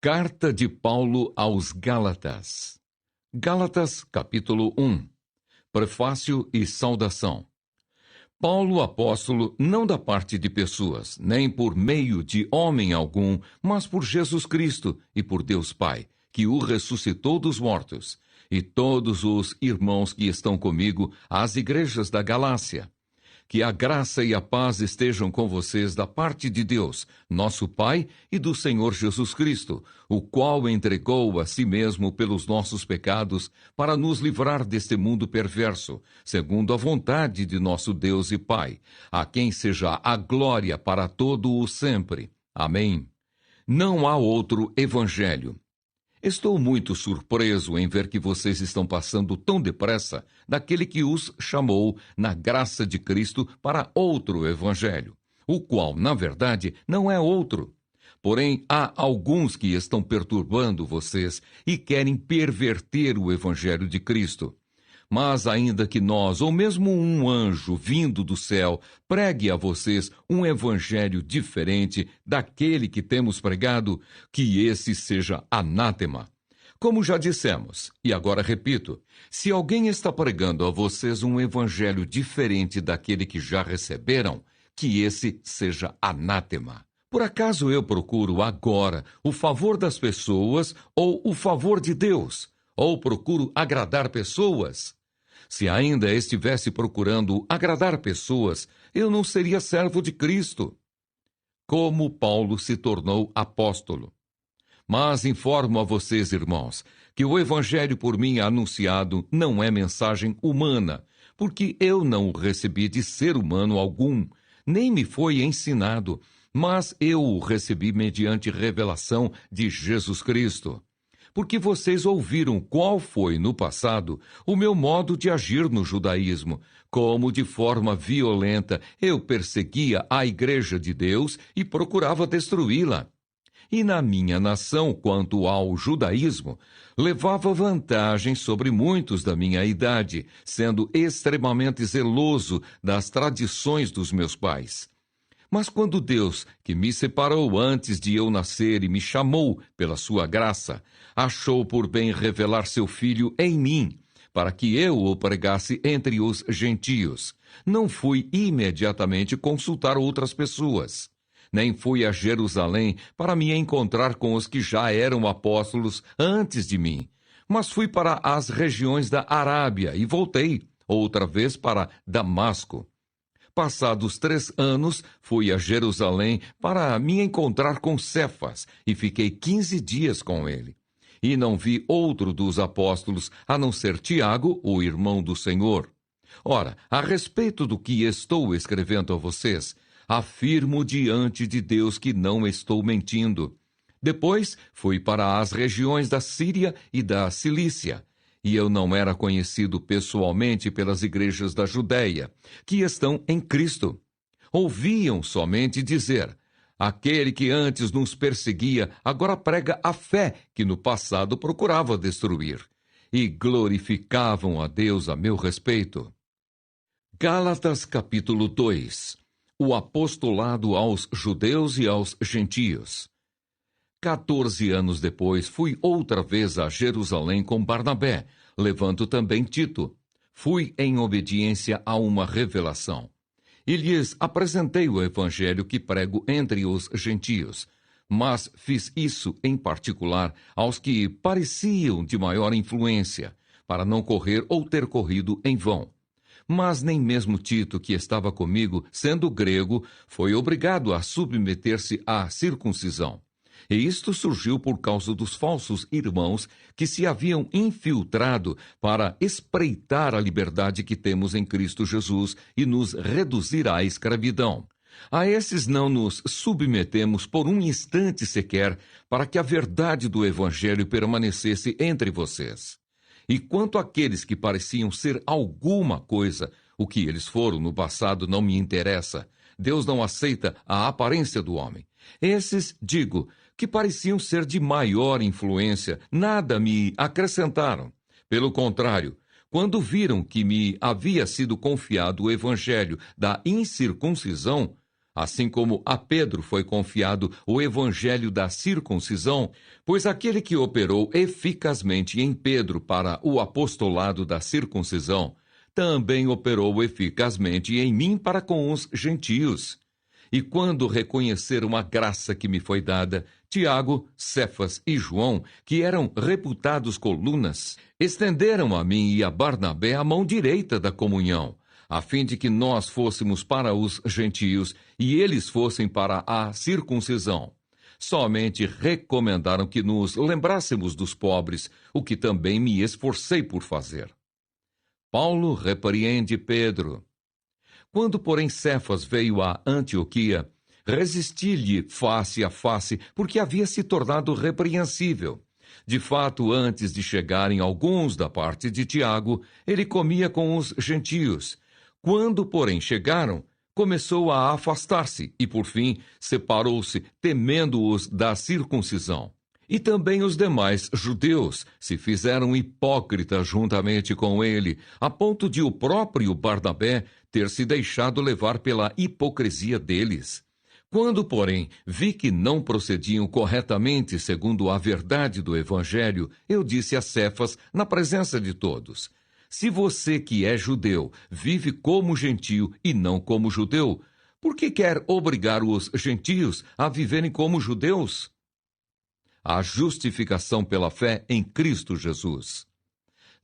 Carta de Paulo aos Gálatas. Gálatas, capítulo 1. Prefácio e saudação. Paulo, apóstolo, não da parte de pessoas, nem por meio de homem algum, mas por Jesus Cristo e por Deus Pai, que o ressuscitou dos mortos, e todos os irmãos que estão comigo às igrejas da Galácia. Que a graça e a paz estejam com vocês da parte de Deus, nosso Pai, e do Senhor Jesus Cristo, o qual entregou a si mesmo pelos nossos pecados para nos livrar deste mundo perverso, segundo a vontade de nosso Deus e Pai, a quem seja a glória para todo o sempre. Amém. Não há outro evangelho. Estou muito surpreso em ver que vocês estão passando tão depressa daquele que os chamou na graça de Cristo para outro evangelho, o qual, na verdade, não é outro. Porém, há alguns que estão perturbando vocês e querem perverter o evangelho de Cristo. Mas ainda que nós, ou mesmo um anjo vindo do céu, pregue a vocês um evangelho diferente daquele que temos pregado, que esse seja anátema. Como já dissemos, e agora repito, se alguém está pregando a vocês um evangelho diferente daquele que já receberam, que esse seja anátema. Por acaso eu procuro agora o favor das pessoas ou o favor de Deus? Ou procuro agradar pessoas? Se ainda estivesse procurando agradar pessoas, eu não seria servo de Cristo. Como Paulo se tornou apóstolo. Mas informo a vocês, irmãos, que o evangelho por mim anunciado não é mensagem humana, porque eu não o recebi de ser humano algum, nem me foi ensinado, mas eu o recebi mediante revelação de Jesus Cristo. Porque vocês ouviram qual foi, no passado, o meu modo de agir no judaísmo, como de forma violenta eu perseguia a igreja de Deus e procurava destruí-la. E na minha nação, quanto ao judaísmo, levava vantagem sobre muitos da minha idade, sendo extremamente zeloso das tradições dos meus pais. Mas quando Deus, que me separou antes de eu nascer e me chamou pela sua graça, achou por bem revelar seu Filho em mim, para que eu o pregasse entre os gentios, não fui imediatamente consultar outras pessoas. Nem fui a Jerusalém para me encontrar com os que já eram apóstolos antes de mim, mas fui para as regiões da Arábia e voltei, outra vez para Damasco. Passados 3 anos, fui a Jerusalém para me encontrar com Cefas e fiquei 15 dias com ele. E não vi outro dos apóstolos, a não ser Tiago, o irmão do Senhor. Ora, a respeito do que estou escrevendo a vocês, afirmo diante de Deus que não estou mentindo. Depois fui para as regiões da Síria e da Cilícia, e eu não era conhecido pessoalmente pelas igrejas da Judéia, que estão em Cristo. Ouviam somente dizer: aquele que antes nos perseguia, agora prega a fé que no passado procurava destruir. E glorificavam a Deus a meu respeito. Gálatas capítulo 2. O apostolado aos judeus e aos gentios. 14 anos depois, fui outra vez a Jerusalém com Barnabé, levando também Tito. Fui em obediência a uma revelação. E lhes apresentei o evangelho que prego entre os gentios, mas fiz isso em particular aos que pareciam de maior influência, para não correr ou ter corrido em vão. Mas nem mesmo Tito, que estava comigo, sendo grego, foi obrigado a submeter-se à circuncisão. E isto surgiu por causa dos falsos irmãos que se haviam infiltrado para espreitar a liberdade que temos em Cristo Jesus e nos reduzir à escravidão. A esses não nos submetemos por um instante sequer, para que a verdade do Evangelho permanecesse entre vocês. E quanto àqueles que pareciam ser alguma coisa, o que eles foram no passado não me interessa. Deus não aceita a aparência do homem. Esses, digo, que pareciam ser de maior influência, nada me acrescentaram. Pelo contrário, quando viram que me havia sido confiado o evangelho da incircuncisão, assim como a Pedro foi confiado o evangelho da circuncisão, pois aquele que operou eficazmente em Pedro para o apostolado da circuncisão, também operou eficazmente em mim para com os gentios. E quando reconheceram a graça que me foi dada, Tiago, Cefas e João, que eram reputados colunas, estenderam a mim e a Barnabé a mão direita da comunhão, a fim de que nós fôssemos para os gentios e eles fossem para a circuncisão. Somente recomendaram que nos lembrássemos dos pobres, o que também me esforcei por fazer. Paulo repreende Pedro. Quando, porém, Cefas veio a Antioquia, resisti-lhe face a face, porque havia se tornado repreensível. De fato, antes de chegarem alguns da parte de Tiago, ele comia com os gentios. Quando, porém, chegaram, começou a afastar-se e, por fim, separou-se, temendo-os da circuncisão. E também os demais judeus se fizeram hipócritas juntamente com ele, a ponto de o próprio Barnabé ter se deixado levar pela hipocrisia deles. Quando, porém, vi que não procediam corretamente segundo a verdade do Evangelho, eu disse a Cefas, na presença de todos: se você que é judeu vive como gentio e não como judeu, por que quer obrigar os gentios a viverem como judeus? A justificação pela fé em Cristo Jesus.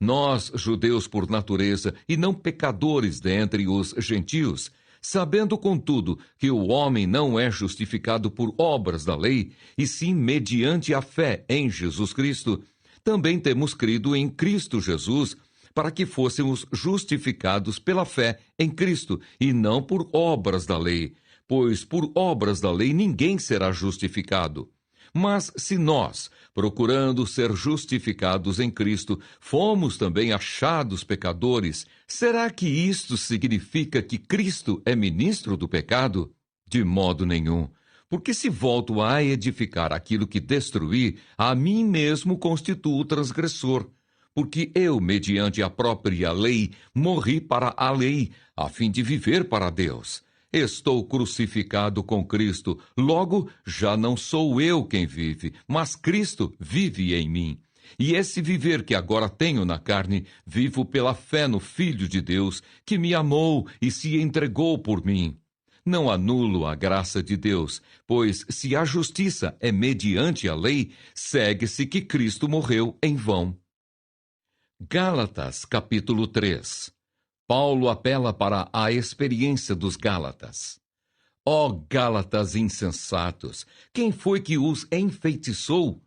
Nós, judeus por natureza, e não pecadores dentre os gentios, sabendo, contudo, que o homem não é justificado por obras da lei, e sim mediante a fé em Jesus Cristo, também temos crido em Cristo Jesus, para que fôssemos justificados pela fé em Cristo, e não por obras da lei, pois por obras da lei ninguém será justificado. Mas se nós, procurando ser justificados em Cristo, fomos também achados pecadores, será que isto significa que Cristo é ministro do pecado? De modo nenhum. Porque se volto a edificar aquilo que destruí, a mim mesmo constituo transgressor. Porque eu, mediante a própria lei, morri para a lei, a fim de viver para Deus. Estou crucificado com Cristo, logo já não sou eu quem vive, mas Cristo vive em mim. E esse viver que agora tenho na carne, vivo pela fé no Filho de Deus, que me amou e se entregou por mim. Não anulo a graça de Deus, pois se a justiça é mediante a lei, segue-se que Cristo morreu em vão. Gálatas, capítulo 3. Paulo apela para a experiência dos Gálatas. Ó Gálatas insensatos, quem foi que os enfeitiçou?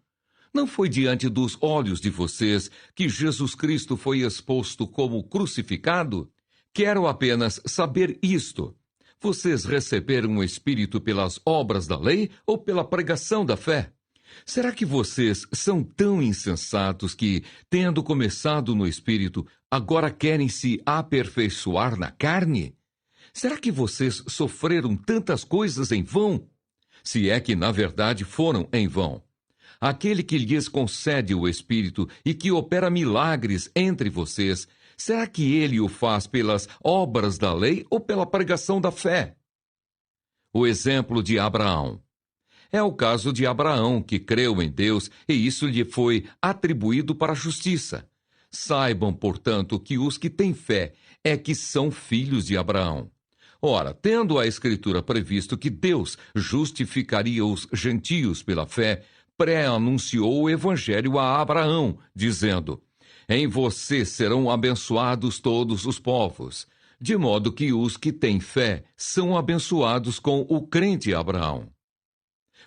Não foi diante dos olhos de vocês que Jesus Cristo foi exposto como crucificado? Quero apenas saber isto. Vocês receberam o Espírito pelas obras da lei ou pela pregação da fé? Será que vocês são tão insensatos que, tendo começado no Espírito, agora querem se aperfeiçoar na carne? Será que vocês sofreram tantas coisas em vão? Se é que, na verdade, foram em vão. Aquele que lhes concede o Espírito e que opera milagres entre vocês, será que ele o faz pelas obras da lei ou pela pregação da fé? O exemplo de Abraão. É o caso de Abraão, que creu em Deus, e isso lhe foi atribuído para a justiça. Saibam, portanto, que os que têm fé é que são filhos de Abraão. Ora, tendo a Escritura previsto que Deus justificaria os gentios pela fé, pré-anunciou o Evangelho a Abraão, dizendo: em você serão abençoados todos os povos, de modo que os que têm fé são abençoados com o crente Abraão.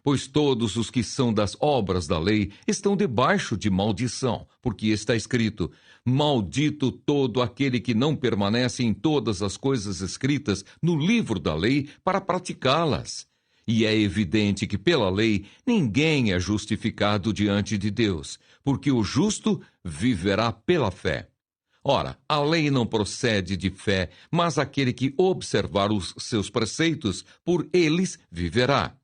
Pois todos os que são das obras da lei estão debaixo de maldição, porque está escrito: maldito todo aquele que não permanece em todas as coisas escritas no livro da lei para praticá-las. E é evidente que pela lei ninguém é justificado diante de Deus, porque o justo viverá pela fé. Ora, a lei não procede de fé, mas aquele que observar os seus preceitos, por eles viverá.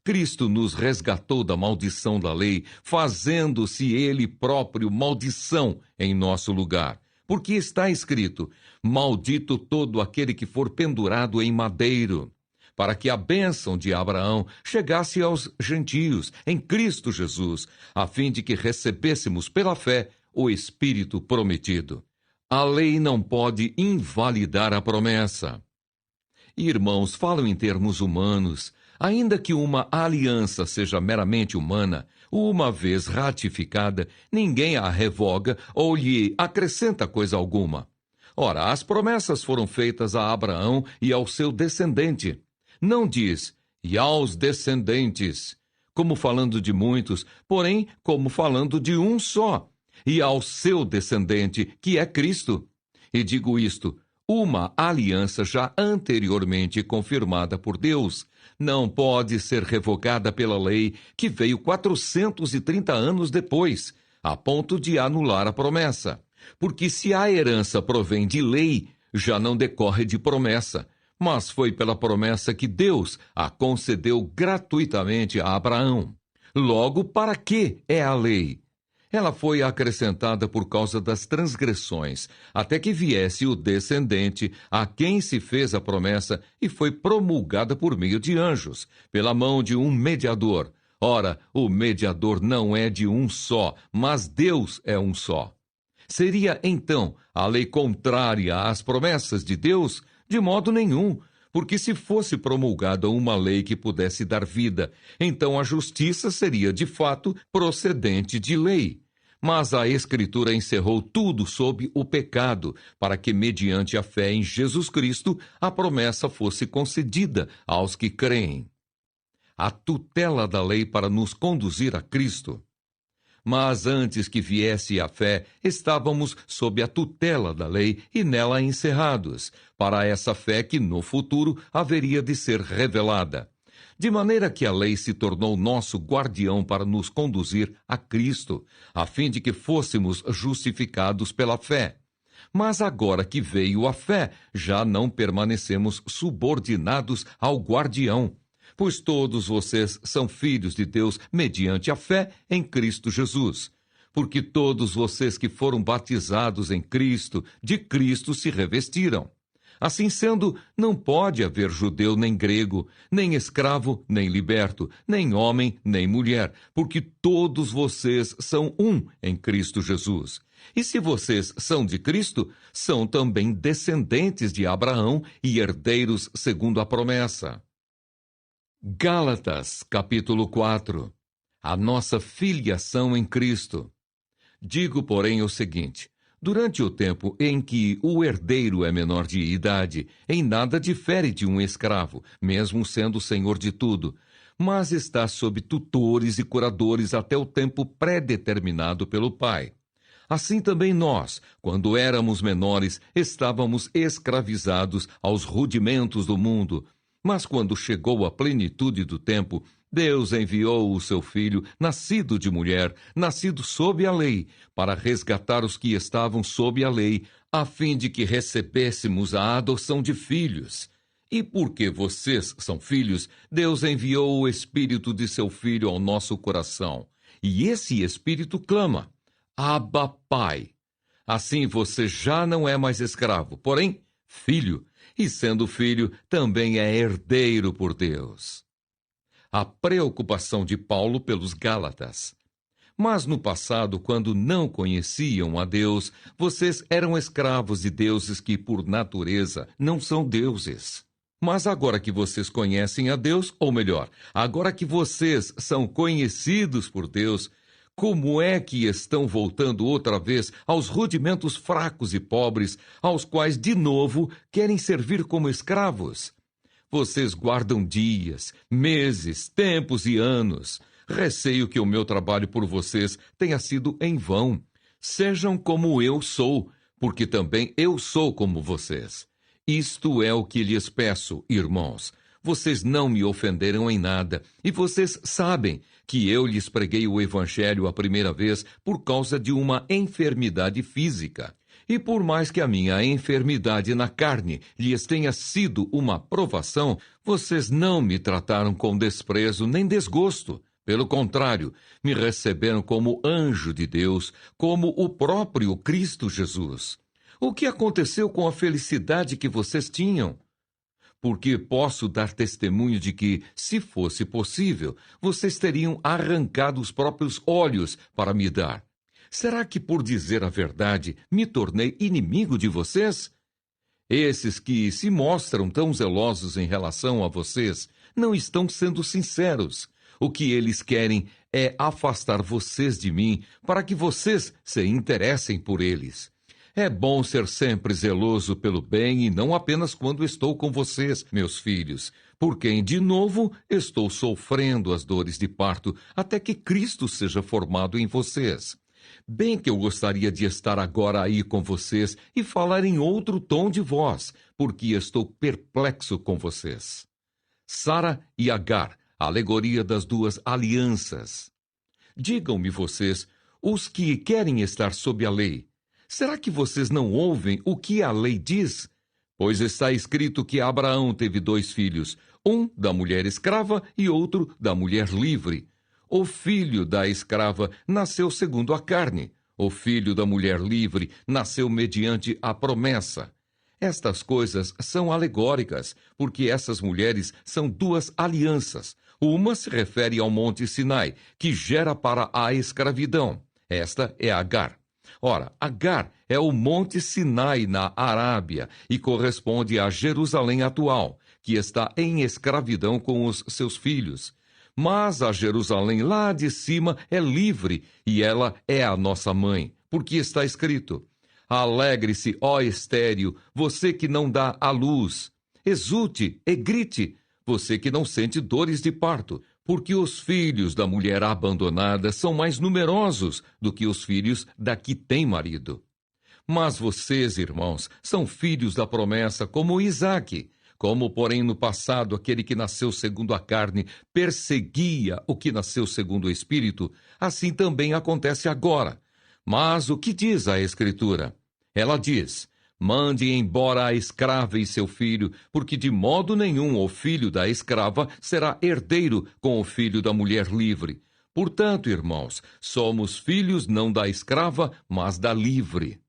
Cristo nos resgatou da maldição da lei, fazendo-se ele próprio maldição em nosso lugar. Porque está escrito: maldito todo aquele que for pendurado em madeiro, para que a bênção de Abraão chegasse aos gentios em Cristo Jesus, a fim de que recebêssemos pela fé o Espírito prometido. A lei não pode invalidar a promessa. Irmãos, falam em termos humanos. Ainda que uma aliança seja meramente humana, uma vez ratificada, ninguém a revoga ou lhe acrescenta coisa alguma. Ora, as promessas foram feitas a Abraão e ao seu descendente. Não diz, e aos descendentes, como falando de muitos, porém como falando de um só, e ao seu descendente, que é Cristo. E digo isto, uma aliança já anteriormente confirmada por Deus não pode ser revogada pela lei que veio 430 anos depois, a ponto de anular a promessa. Porque se a herança provém de lei, já não decorre de promessa, mas foi pela promessa que Deus a concedeu gratuitamente a Abraão. Logo, para que é a lei? Ela foi acrescentada por causa das transgressões, até que viesse o descendente a quem se fez a promessa e foi promulgada por meio de anjos, pela mão de um mediador. Ora, o mediador não é de um só, mas Deus é um só. Seria, então, a lei contrária às promessas de Deus? De modo nenhum, porque se fosse promulgada uma lei que pudesse dar vida, então a justiça seria, de fato, procedente de lei. Mas a Escritura encerrou tudo sob o pecado, para que, mediante a fé em Jesus Cristo, a promessa fosse concedida aos que creem. A tutela da lei para nos conduzir a Cristo. Mas antes que viesse a fé, estávamos sob a tutela da lei e nela encerrados, para essa fé que no futuro haveria de ser revelada. De maneira que a lei se tornou nosso guardião para nos conduzir a Cristo, a fim de que fôssemos justificados pela fé. Mas agora que veio a fé, já não permanecemos subordinados ao guardião, pois todos vocês são filhos de Deus mediante a fé em Cristo Jesus. Porque todos vocês que foram batizados em Cristo, de Cristo se revestiram. Assim sendo, não pode haver judeu nem grego, nem escravo nem liberto, nem homem nem mulher, porque todos vocês são um em Cristo Jesus. E se vocês são de Cristo, são também descendentes de Abraão e herdeiros segundo a promessa. Gálatas, capítulo 4. A nossa filiação em Cristo. Digo, porém, o seguinte: durante o tempo em que o herdeiro é menor de idade, em nada difere de um escravo, mesmo sendo senhor de tudo, mas está sob tutores e curadores até o tempo pré-determinado pelo Pai. Assim também nós, quando éramos menores, estávamos escravizados aos rudimentos do mundo. Mas quando chegou a plenitude do tempo, Deus enviou o seu Filho, nascido de mulher, nascido sob a lei, para resgatar os que estavam sob a lei, a fim de que recebêssemos a adoção de filhos. E porque vocês são filhos, Deus enviou o Espírito de seu Filho ao nosso coração. E esse Espírito clama: Abba, Pai. Assim você já não é mais escravo, porém filho, e sendo filho, também é herdeiro por Deus. A preocupação de Paulo pelos Gálatas. Mas no passado, quando não conheciam a Deus, vocês eram escravos de deuses que, por natureza, não são deuses. Mas agora que vocês conhecem a Deus, ou melhor, agora que vocês são conhecidos por Deus, como é que estão voltando outra vez aos rudimentos fracos e pobres, aos quais, de novo, querem servir como escravos? Vocês guardam dias, meses, tempos e anos. Receio que o meu trabalho por vocês tenha sido em vão. Sejam como eu sou, porque também eu sou como vocês. Isto é o que lhes peço, irmãos. Vocês não me ofenderam em nada, e vocês sabem que eu lhes preguei o Evangelho a primeira vez por causa de uma enfermidade física. E por mais que a minha enfermidade na carne lhes tenha sido uma provação, vocês não me trataram com desprezo nem desgosto. Pelo contrário, me receberam como anjo de Deus, como o próprio Cristo Jesus. O que aconteceu com a felicidade que vocês tinham? porque posso dar testemunho de que, se fosse possível, vocês teriam arrancado os próprios olhos para me dar. Será que, por dizer a verdade, me tornei inimigo de vocês? Esses que se mostram tão zelosos em relação a vocês não estão sendo sinceros. O que eles querem é afastar vocês de mim para que vocês se interessem por eles. É bom ser sempre zeloso pelo bem e não apenas quando estou com vocês, meus filhos, por quem, de novo, estou sofrendo as dores de parto até que Cristo seja formado em vocês. Bem que eu gostaria de estar agora aí com vocês e falar em outro tom de voz, porque estou perplexo com vocês. Sara e Agar, alegoria das duas alianças. Digam-me vocês, os que querem estar sob a lei, será que vocês não ouvem o que a lei diz? Pois está escrito que Abraão teve 2 filhos, um da mulher escrava e outro da mulher livre. O filho da escrava nasceu segundo a carne. O filho da mulher livre nasceu mediante a promessa. Estas coisas são alegóricas, porque essas mulheres são 2 alianças. Uma se refere ao Monte Sinai, que gera para a escravidão. Esta é Agar. Ora, Agar é o Monte Sinai na Arábia e corresponde a Jerusalém atual, que está em escravidão com os seus filhos. Mas a Jerusalém lá de cima é livre e ela é a nossa mãe, porque está escrito: alegre-se, ó estéril, você que não dá à luz. Exulte e grite, você que não sente dores de parto, porque os filhos da mulher abandonada são mais numerosos do que os filhos da que tem marido. Mas vocês, irmãos, são filhos da promessa como Isaque. Como, porém, no passado aquele que nasceu segundo a carne perseguia o que nasceu segundo o Espírito, assim também acontece agora. Mas o que diz a Escritura? Ela diz: mande embora a escrava e seu filho, porque de modo nenhum o filho da escrava será herdeiro com o filho da mulher livre. Portanto, irmãos, somos filhos não da escrava, mas da livre.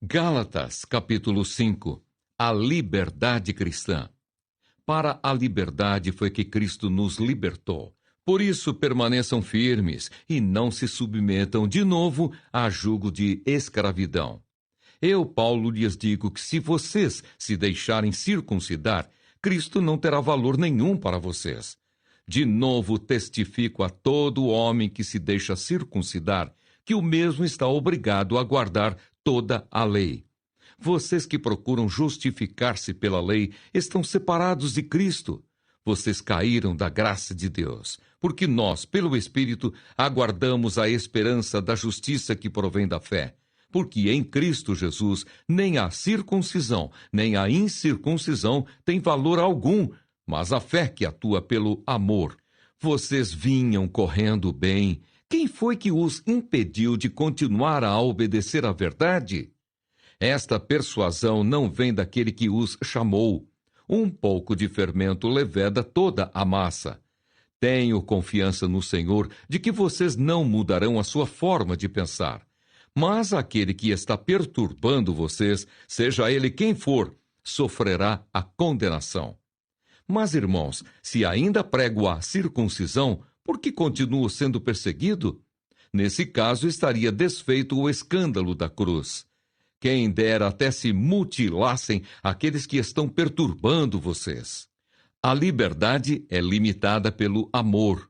Gálatas, capítulo 5. A liberdade cristã. Para a liberdade foi que Cristo nos libertou. Por isso, permaneçam firmes e não se submetam de novo a jugo de escravidão. Eu, Paulo, lhes digo que se vocês se deixarem circuncidar, Cristo não terá valor nenhum para vocês. De novo testifico a todo homem que se deixa circuncidar que o mesmo está obrigado a guardar toda a lei. Vocês que procuram justificar-se pela lei estão separados de Cristo. Vocês caíram da graça de Deus, porque nós, pelo Espírito, aguardamos a esperança da justiça que provém da fé. Porque em Cristo Jesus nem a circuncisão, nem a incircuncisão tem valor algum, mas a fé que atua pelo amor. Vocês vinham correndo bem. Quem foi que os impediu de continuar a obedecer à verdade? Esta persuasão não vem daquele que os chamou. Um pouco de fermento leveda toda a massa. Tenho confiança no Senhor de que vocês não mudarão a sua forma de pensar. Mas aquele que está perturbando vocês, seja ele quem for, sofrerá a condenação. Mas, irmãos, se ainda prego a circuncisão, por que continuo sendo perseguido? Nesse caso, estaria desfeito o escândalo da cruz. Quem dera até se mutilassem aqueles que estão perturbando vocês. A liberdade é limitada pelo amor.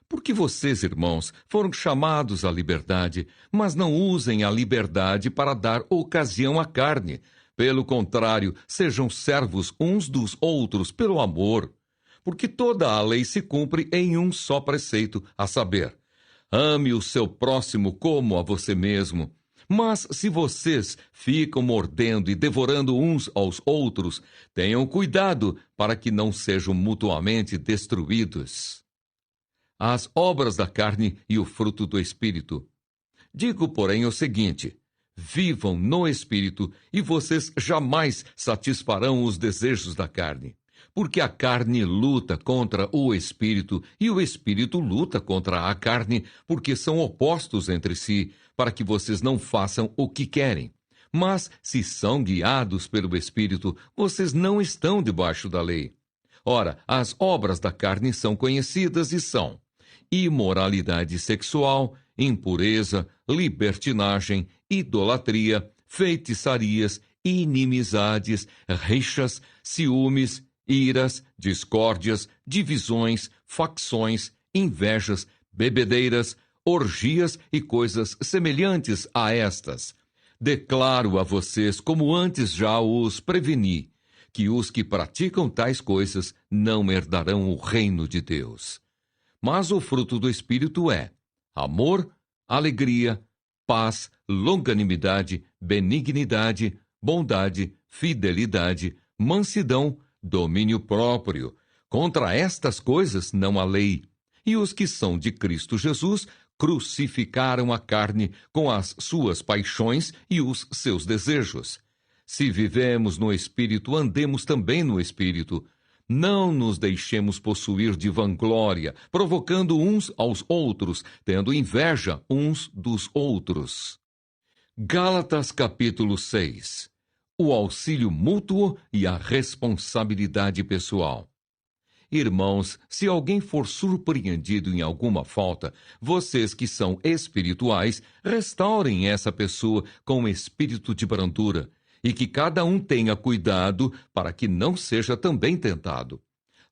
Porque vocês, irmãos, foram chamados à liberdade, mas não usem a liberdade para dar ocasião à carne. Pelo contrário, sejam servos uns dos outros pelo amor. Porque toda a lei se cumpre em um só preceito, a saber: ame o seu próximo como a você mesmo. Mas se vocês ficam mordendo e devorando uns aos outros, tenham cuidado para que não sejam mutuamente destruídos. As obras da carne e o fruto do Espírito. Digo, porém, o seguinte: vivam no Espírito e vocês jamais satisfarão os desejos da carne. Porque a carne luta contra o Espírito e o Espírito luta contra a carne, porque são opostos entre si, para que vocês não façam o que querem. Mas, se são guiados pelo Espírito, vocês não estão debaixo da lei. Ora, as obras da carne são conhecidas e são: imoralidade sexual, impureza, libertinagem, idolatria, feitiçarias, inimizades, rixas, ciúmes, iras, discórdias, divisões, facções, invejas, bebedeiras, orgias e coisas semelhantes a estas. Declaro a vocês, como antes já os preveni, que os que praticam tais coisas não herdarão o reino de Deus. Mas o fruto do Espírito é amor, alegria, paz, longanimidade, benignidade, bondade, fidelidade, mansidão, domínio próprio. Contra estas coisas não há lei. E os que são de Cristo Jesus crucificaram a carne com as suas paixões e os seus desejos. Se vivemos no Espírito, andemos também no Espírito. Não nos deixemos possuir de vanglória, provocando uns aos outros, tendo inveja uns dos outros. Gálatas capítulo 6. O auxílio mútuo e a responsabilidade pessoal. Irmãos, se alguém for surpreendido em alguma falta, vocês que são espirituais, restaurem essa pessoa com espírito de brandura, e que cada um tenha cuidado para que não seja também tentado.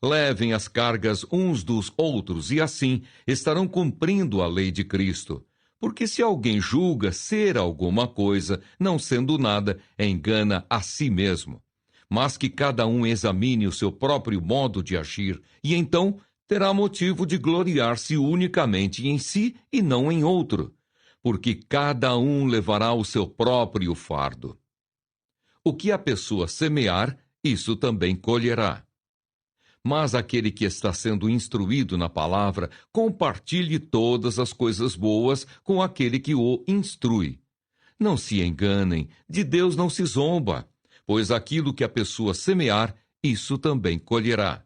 Levem as cargas uns dos outros e assim estarão cumprindo a lei de Cristo. Porque se alguém julga ser alguma coisa, não sendo nada, engana a si mesmo. Mas que cada um examine o seu próprio modo de agir, e então terá motivo de gloriar-se unicamente em si e não em outro, porque cada um levará o seu próprio fardo. O que a pessoa semear, isso também colherá. Mas aquele que está sendo instruído na palavra, compartilhe todas as coisas boas com aquele que o instrui. Não se enganem, de Deus não se zomba, pois aquilo que a pessoa semear, isso também colherá.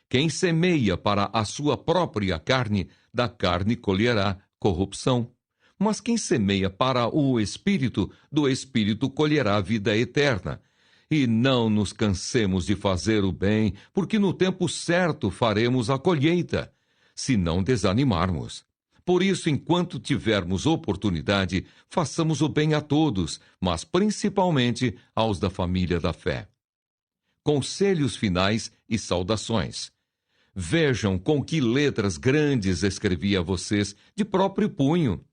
Quem semeia para a sua própria carne, da carne colherá corrupção. Mas quem semeia para o Espírito, do Espírito colherá vida eterna. E não nos cansemos de fazer o bem, porque no tempo certo faremos a colheita, se não desanimarmos. Por isso, enquanto tivermos oportunidade, façamos o bem a todos, mas principalmente aos da família da fé. Conselhos finais e saudações. Vejam com que letras grandes escrevi a vocês de próprio punho.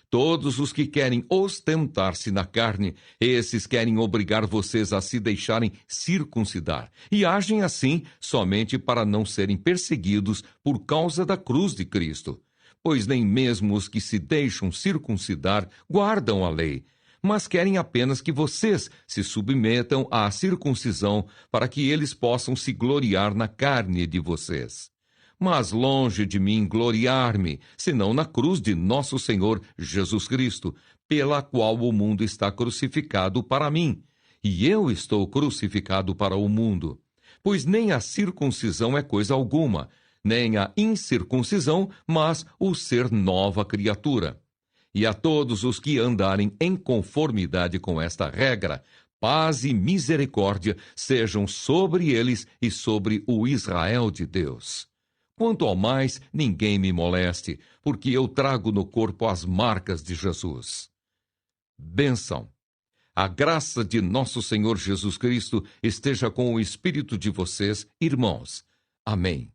Todos os que querem ostentar-se na carne, esses querem obrigar vocês a se deixarem circuncidar, e agem assim somente para não serem perseguidos por causa da cruz de Cristo. Pois nem mesmo os que se deixam circuncidar guardam a lei, mas querem apenas que vocês se submetam à circuncisão, para que eles possam se gloriar na carne de vocês. Mas longe de mim gloriar-me, senão na cruz de nosso Senhor Jesus Cristo, pela qual o mundo está crucificado para mim, e eu estou crucificado para o mundo. Pois nem a circuncisão é coisa alguma, nem a incircuncisão, mas o ser nova criatura. E a todos os que andarem em conformidade com esta regra, paz e misericórdia sejam sobre eles e sobre o Israel de Deus. Quanto ao mais, ninguém me moleste, porque eu trago no corpo as marcas de Jesus. Bênção. A graça de nosso Senhor Jesus Cristo esteja com o espírito de vocês, irmãos. Amém.